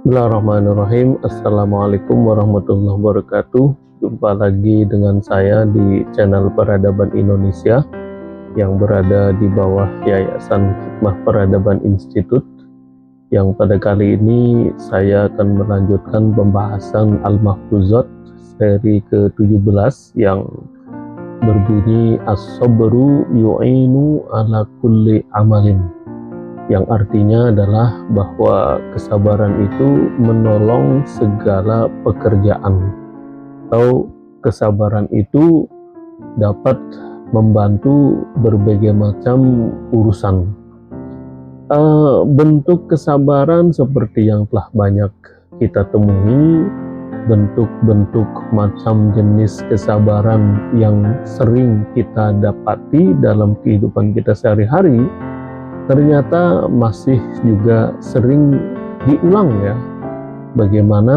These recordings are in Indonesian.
Bismillahirrahmanirrahim. Assalamualaikum warahmatullahi wabarakatuh. Jumpa lagi dengan saya di channel Peradaban Indonesia yang berada di bawah Yayasan Hikmah Peradaban Institute, yang pada kali ini saya akan melanjutkan pembahasan Al-Mahfuzat seri ke-17 yang berbunyi As-sabru yu'inu ala kulli amalin, yang artinya adalah bahwa kesabaran itu menolong segala pekerjaan, atau kesabaran itu dapat membantu berbagai macam urusan. Bentuk kesabaran seperti yang telah banyak kita temui, bentuk-bentuk macam jenis kesabaran yang sering kita dapati dalam kehidupan kita sehari-hari, ternyata masih juga sering diulang ya. Bagaimana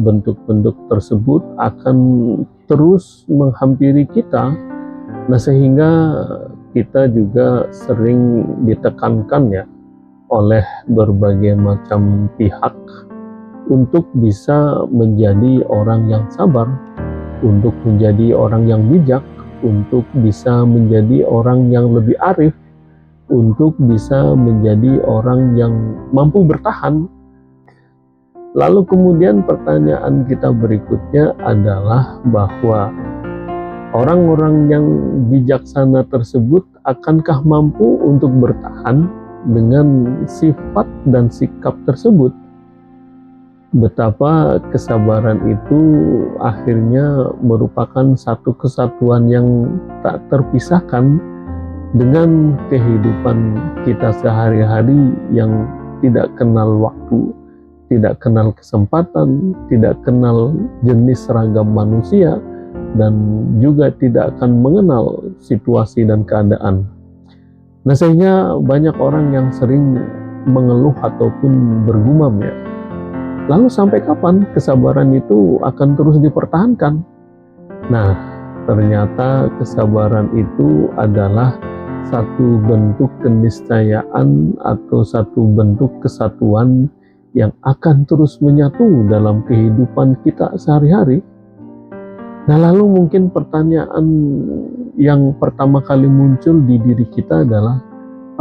bentuk-bentuk tersebut akan terus menghampiri kita, nah sehingga kita juga sering ditekankan ya oleh berbagai macam pihak untuk bisa menjadi orang yang sabar, untuk menjadi orang yang bijak, untuk bisa menjadi orang yang lebih arif, untuk bisa menjadi orang yang mampu bertahan. Lalu kemudian pertanyaan kita berikutnya adalah bahwa orang-orang yang bijaksana tersebut akankah mampu untuk bertahan dengan sifat dan sikap tersebut? Betapa kesabaran itu akhirnya merupakan satu kesatuan yang tak terpisahkan dengan kehidupan kita sehari-hari yang tidak kenal waktu, tidak kenal kesempatan, tidak kenal jenis ragam manusia, dan juga tidak akan mengenal situasi dan keadaan. Nah, sehingga banyak orang yang sering mengeluh ataupun bergumam ya, lalu sampai kapan kesabaran itu akan terus dipertahankan? Nah, ternyata kesabaran itu adalah satu bentuk keniscayaan atau satu bentuk kesatuan yang akan terus menyatu dalam kehidupan kita sehari-hari. Nah, lalu mungkin pertanyaan yang pertama kali muncul di diri kita adalah,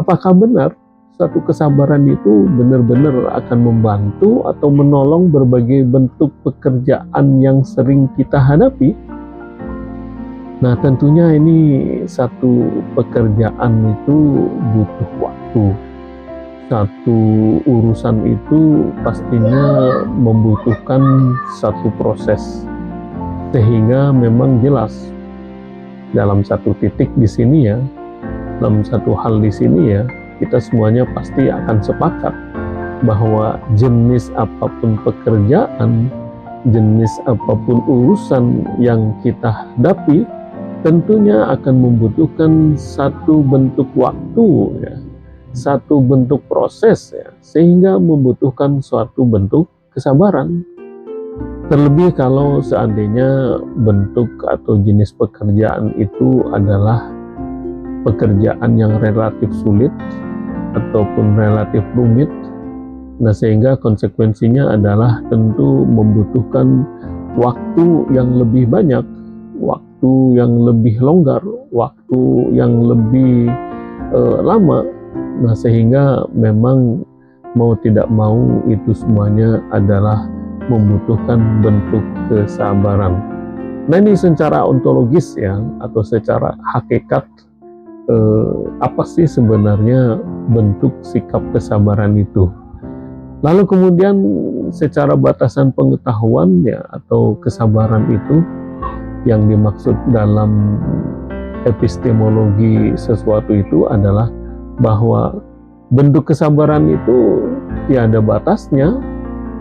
apakah benar satu kesabaran itu benar-benar akan membantu atau menolong berbagai bentuk pekerjaan yang sering kita hadapi? Nah, tentunya ini satu pekerjaan itu butuh waktu. Satu urusan itu pastinya membutuhkan satu proses. Sehingga memang jelas dalam satu titik di sini ya, dalam satu hal di sini ya, kita semuanya pasti akan sepakat bahwa jenis apapun pekerjaan, jenis apapun urusan yang kita hadapi, tentunya akan membutuhkan satu bentuk waktu ya, satu bentuk proses ya, sehingga membutuhkan suatu bentuk kesabaran. Terlebih kalau seandainya bentuk atau jenis pekerjaan itu adalah pekerjaan yang relatif sulit ataupun relatif rumit, nah sehingga konsekuensinya adalah tentu membutuhkan waktu yang lebih banyak, waktu yang lebih longgar, waktu yang lebih lama. Nah, sehingga memang mau tidak mau itu semuanya adalah membutuhkan bentuk kesabaran. Nah, ini secara ontologis ya, atau secara hakikat, apa sih sebenarnya bentuk sikap kesabaran itu? Lalu kemudian secara batasan pengetahuan ya, atau kesabaran itu yang dimaksud dalam epistemologi sesuatu itu adalah bahwa bentuk kesabaran itu tiada batasnya,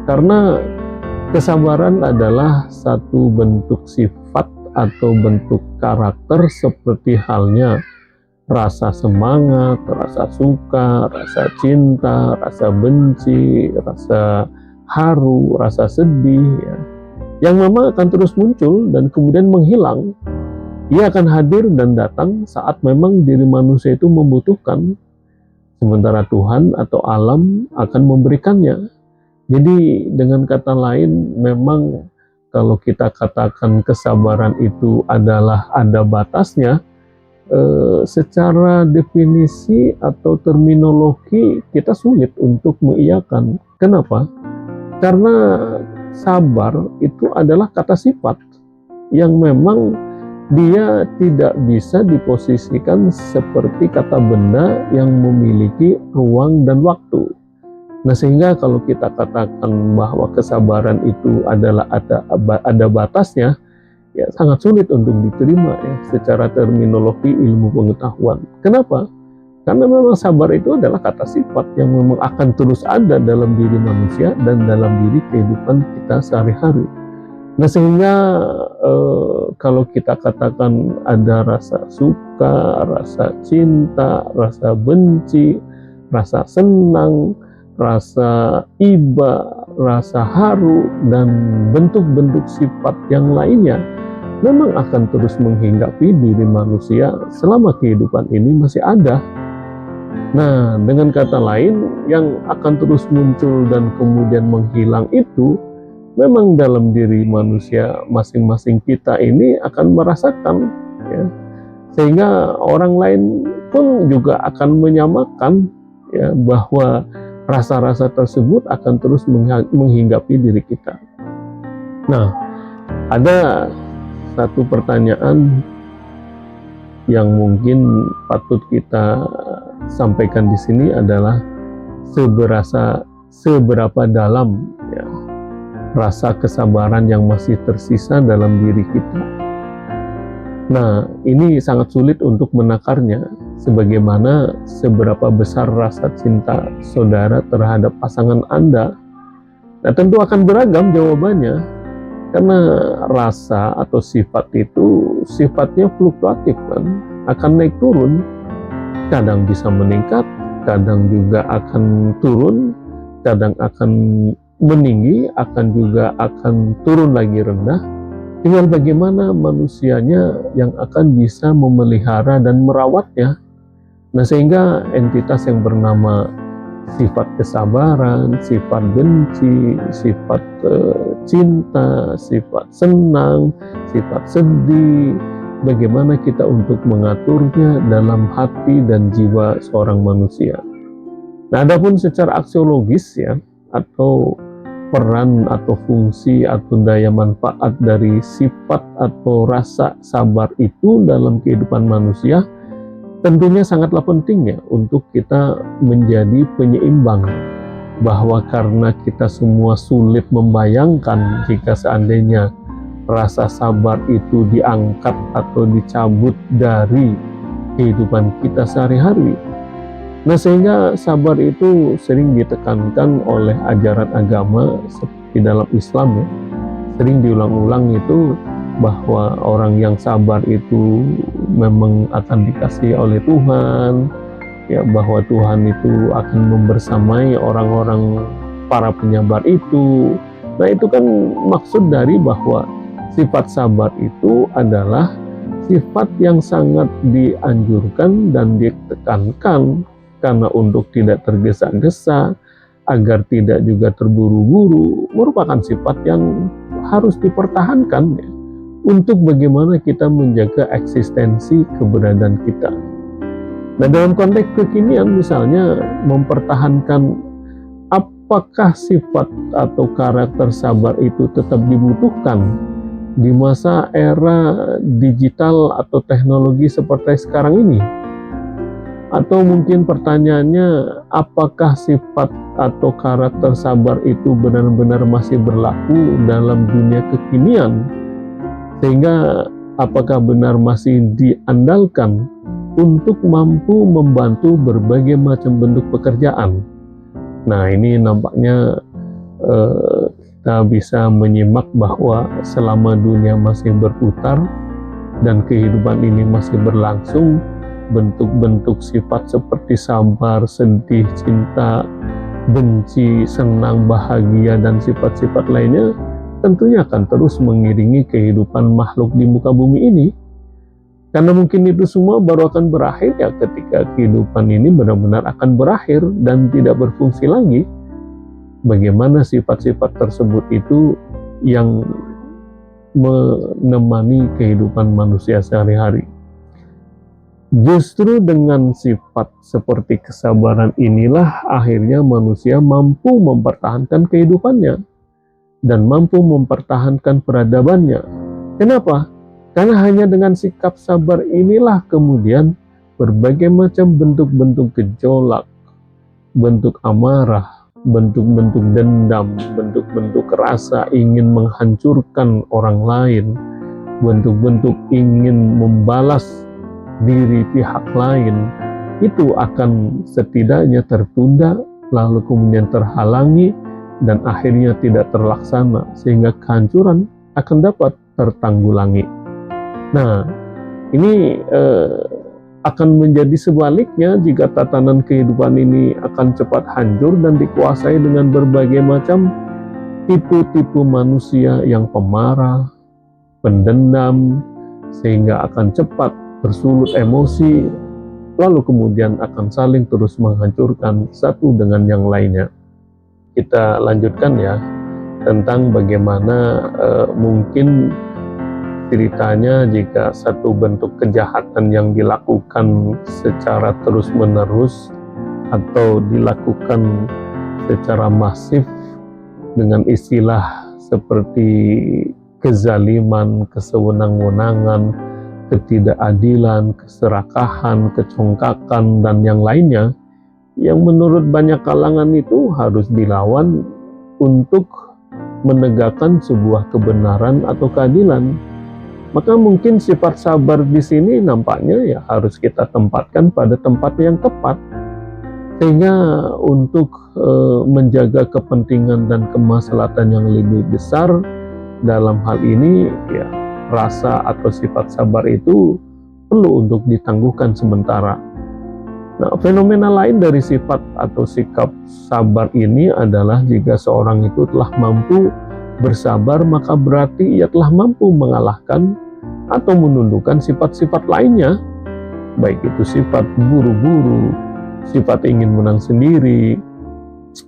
karena kesabaran adalah satu bentuk sifat atau bentuk karakter seperti halnya rasa semangat, rasa suka, rasa cinta, rasa benci, rasa haru, rasa sedih ya, yang memang akan terus muncul dan kemudian menghilang. Ia akan hadir dan datang saat memang diri manusia itu membutuhkan, sementara Tuhan atau alam akan memberikannya. Jadi dengan kata lain, memang kalau kita katakan kesabaran itu adalah ada batasnya, secara definisi atau terminologi kita sulit untuk mengiyakan. Kenapa? Karena sabar itu adalah kata sifat yang memang dia tidak bisa diposisikan seperti kata benda yang memiliki ruang dan waktu. Nah, sehingga kalau kita katakan bahwa kesabaran itu adalah ada batasnya, ya sangat sulit untuk diterima ya secara terminologi ilmu pengetahuan. Kenapa? Karena memang sabar itu adalah kata sifat yang memang akan terus ada dalam diri manusia dan dalam diri kehidupan kita sehari-hari. Nah, sehingga kalau kita katakan ada rasa suka, rasa cinta, rasa benci, rasa senang, rasa iba, rasa haru, dan bentuk-bentuk sifat yang lainnya memang akan terus menghinggapi diri manusia selama kehidupan ini masih ada. Nah, dengan kata lain, yang akan terus muncul dan kemudian menghilang itu memang dalam diri manusia masing-masing kita ini akan merasakan, ya. Sehingga orang lain pun juga akan menyamakan, ya, bahwa rasa-rasa tersebut akan terus menghinggapi diri kita. Nah, ada satu pertanyaan yang mungkin patut kita sampaikan di sini adalah seberapa dalam, ya, rasa kesabaran yang masih tersisa dalam diri kita. Nah, ini sangat sulit untuk menakarnya, sebagaimana seberapa besar rasa cinta saudara terhadap pasangan Anda. Nah, tentu akan beragam jawabannya, karena rasa atau sifat itu sifatnya fluktuatif kan, akan naik turun, kadang bisa meningkat, kadang juga akan turun, kadang akan meninggi, akan turun lagi rendah. Tinggal bagaimana manusianya yang akan bisa memelihara dan merawatnya. Nah, sehingga entitas yang bernama sifat kesabaran, sifat benci, sifat cinta, sifat senang, sifat sedih, bagaimana kita untuk mengaturnya dalam hati dan jiwa seorang manusia. Nah, adapun secara aksiologis, ya, atau peran atau fungsi atau daya manfaat dari sifat atau rasa sabar itu dalam kehidupan manusia tentunya sangatlah penting, ya, untuk kita menjadi penyeimbang, bahwa karena kita semua sulit membayangkan jika seandainya rasa sabar itu diangkat atau dicabut dari kehidupan kita sehari-hari. Nah, sehingga sabar itu sering ditekankan oleh ajaran agama seperti dalam Islam, ya. Sering diulang-ulang itu bahwa orang yang sabar itu memang akan dikasihi oleh Tuhan, ya, bahwa Tuhan itu akan membersamai orang-orang para penyabar itu. Nah, itu kan maksud dari bahwa sifat sabar itu adalah sifat yang sangat dianjurkan dan ditekankan, karena untuk tidak tergesa-gesa, agar tidak juga terburu-buru, merupakan sifat yang harus dipertahankan, ya, untuk bagaimana kita menjaga eksistensi keberadaan kita. Nah, dalam konteks kekinian misalnya mempertahankan apakah sifat atau karakter sabar itu tetap dibutuhkan di masa era digital atau teknologi seperti sekarang ini. Atau mungkin pertanyaannya, apakah sifat atau karakter sabar itu benar-benar masih berlaku dalam dunia kekinian? Sehingga apakah benar masih diandalkan untuk mampu membantu berbagai macam bentuk pekerjaan? Nah, ini nampaknya kita bisa menyimak bahwa selama dunia masih berputar dan kehidupan ini masih berlangsung, bentuk-bentuk sifat seperti sabar, sedih, cinta, benci, senang, bahagia, dan sifat-sifat lainnya tentunya akan terus mengiringi kehidupan makhluk di muka bumi ini. Karena mungkin itu semua baru akan berakhir, ya, ketika kehidupan ini benar-benar akan berakhir dan tidak berfungsi lagi. bagaimana sifat-sifat tersebut itu yang menemani kehidupan manusia sehari-hari. Justru dengan sifat seperti kesabaran inilah akhirnya manusia mampu mempertahankan kehidupannya dan mampu mempertahankan peradabannya. Kenapa? Karena hanya dengan sikap sabar inilah kemudian berbagai macam bentuk-bentuk gejolak, bentuk amarah, bentuk-bentuk dendam, bentuk-bentuk rasa ingin menghancurkan orang lain, bentuk-bentuk ingin membalas diri pihak lain, itu akan setidaknya tertunda, lalu kemudian terhalangi, dan akhirnya tidak terlaksana, sehingga kehancuran akan dapat tertanggulangi. Nah, ini akan menjadi sebaliknya jika tatanan kehidupan ini akan cepat hancur dan dikuasai dengan berbagai macam tipe-tipe manusia yang pemarah, pendendam, sehingga akan cepat bersulut emosi, lalu kemudian akan saling terus menghancurkan satu dengan yang lainnya. Kita lanjutkan ya, tentang bagaimana mungkin ceritanya jika satu bentuk kejahatan yang dilakukan secara terus-menerus atau dilakukan secara masif dengan istilah seperti kezaliman, kesewenang-wenangan, ketidakadilan, keserakahan, kecongkakan, dan yang lainnya, yang menurut banyak kalangan itu harus dilawan untuk menegakkan sebuah kebenaran atau keadilan. Maka mungkin sifat sabar di sini nampaknya ya harus kita tempatkan pada tempat yang tepat, sehingga untuk menjaga kepentingan dan kemaslahatan yang lebih besar dalam hal ini ya, rasa atau sifat sabar itu perlu untuk ditangguhkan sementara. Nah, fenomena lain dari sifat atau sikap sabar ini adalah jika seorang itu telah mampu bersabar, maka berarti ia telah mampu mengalahkan atau menundukkan sifat-sifat lainnya, baik itu sifat buru-buru, sifat ingin menang sendiri,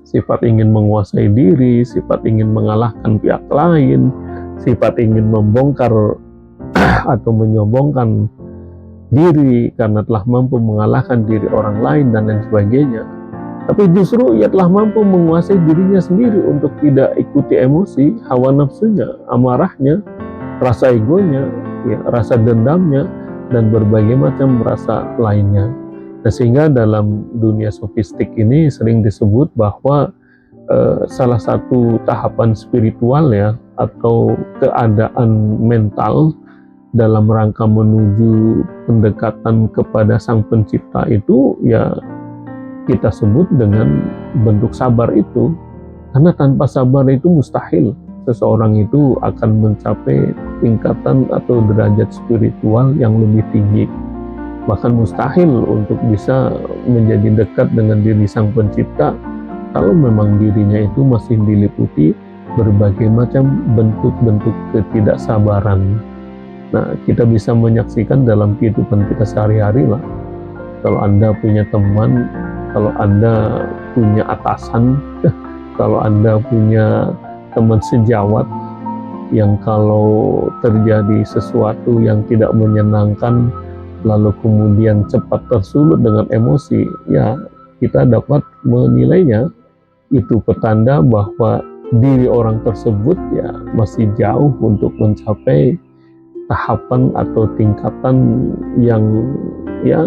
sifat ingin menguasai diri, sifat ingin mengalahkan pihak lain, sifat ingin membongkar atau menyombongkan diri karena telah mampu mengalahkan diri orang lain dan lain sebagainya. Tapi justru ia telah mampu menguasai dirinya sendiri untuk tidak ikuti emosi, hawa nafsunya, amarahnya, rasa egonya, ya, rasa dendamnya, dan berbagai macam rasa lainnya. Nah, sehingga dalam dunia sofistik ini sering disebut bahwa salah satu tahapan spiritual ya, atau keadaan mental dalam rangka menuju pendekatan kepada Sang Pencipta itu ya kita sebut dengan bentuk sabar itu. Karena tanpa sabar itu mustahil seseorang itu akan mencapai tingkatan atau derajat spiritual yang lebih tinggi. Bahkan mustahil untuk bisa menjadi dekat dengan diri Sang Pencipta kalau memang dirinya itu masih diliputi berbagai macam bentuk-bentuk ketidaksabaran. Nah, kita bisa menyaksikan dalam kehidupan kita sehari-hari lah. Kalau Anda punya teman, kalau Anda punya atasan, kalau Anda punya teman sejawat yang kalau terjadi sesuatu yang tidak menyenangkan, lalu kemudian cepat tersulut dengan emosi, ya kita dapat menilainya itu petanda bahwa diri orang tersebut ya masih jauh untuk mencapai tahapan atau tingkatan yang ya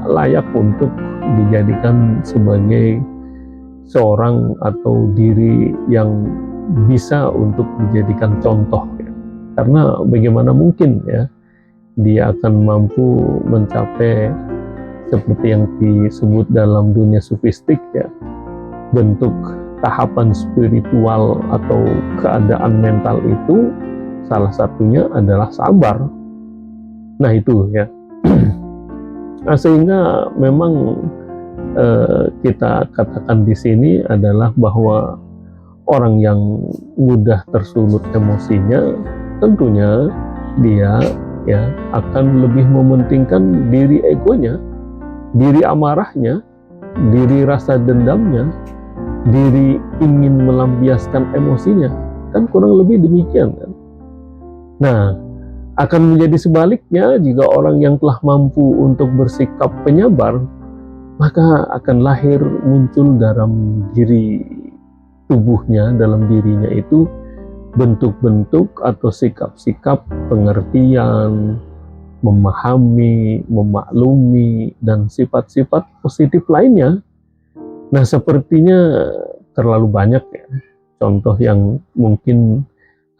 layak untuk dijadikan sebagai seorang atau diri yang bisa untuk dijadikan contoh ya. Karena bagaimana mungkin ya dia akan mampu mencapai seperti yang disebut dalam dunia sofistik ya, bentuk tahapan spiritual atau keadaan mental itu salah satunya adalah sabar. Nah itu ya. Nah, sehingga memang kita katakan di sini adalah bahwa orang yang mudah tersulut emosinya tentunya dia ya akan lebih mementingkan diri egonya, diri amarahnya, diri rasa dendamnya, diri ingin melampiaskan emosinya. Kan kurang lebih demikian kan. Nah, akan menjadi sebaliknya jika orang yang telah mampu untuk bersikap penyabar, maka akan lahir muncul dalam diri tubuhnya, dalam dirinya itu bentuk-bentuk atau sikap-sikap pengertian, memahami, memaklumi, dan sifat-sifat positif lainnya. Nah, sepertinya terlalu banyak ya contoh yang mungkin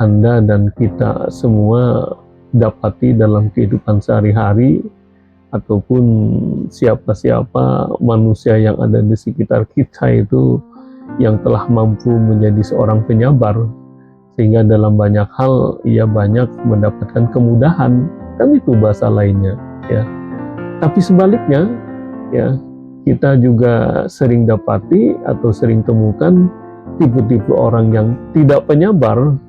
Anda dan kita semua dapati dalam kehidupan sehari-hari, ataupun siapa-siapa manusia yang ada di sekitar kita itu yang telah mampu menjadi seorang penyabar, sehingga dalam banyak hal ia banyak mendapatkan kemudahan. Kan itu bahasa lainnya ya. Tapi sebaliknya ya, kita juga sering dapati atau sering temukan tipe-tipe orang yang tidak penyabar,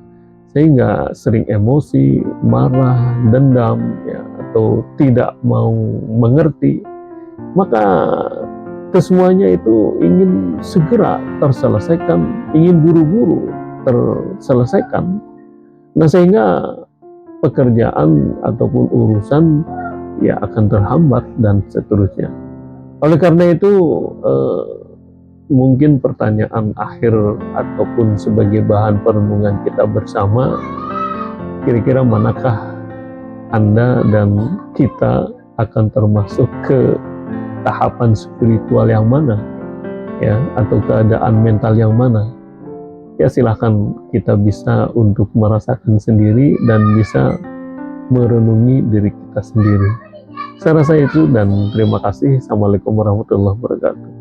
sehingga sering emosi, marah, dendam ya, atau tidak mau mengerti. Maka kesemuanya itu ingin segera terselesaikan, ingin buru-buru terselesaikan. Nah, sehingga pekerjaan ataupun urusan ya akan terhambat dan seterusnya. Oleh karena itu mungkin pertanyaan akhir ataupun sebagai bahan perenungan kita bersama, kira-kira manakah Anda dan kita akan termasuk ke tahapan spiritual yang mana ya, atau keadaan mental yang mana? Ya, silahkan kita bisa untuk merasakan sendiri dan bisa merenungi diri kita sendiri. Saya rasa itu, dan terima kasih. Assalamualaikum warahmatullahi wabarakatuh.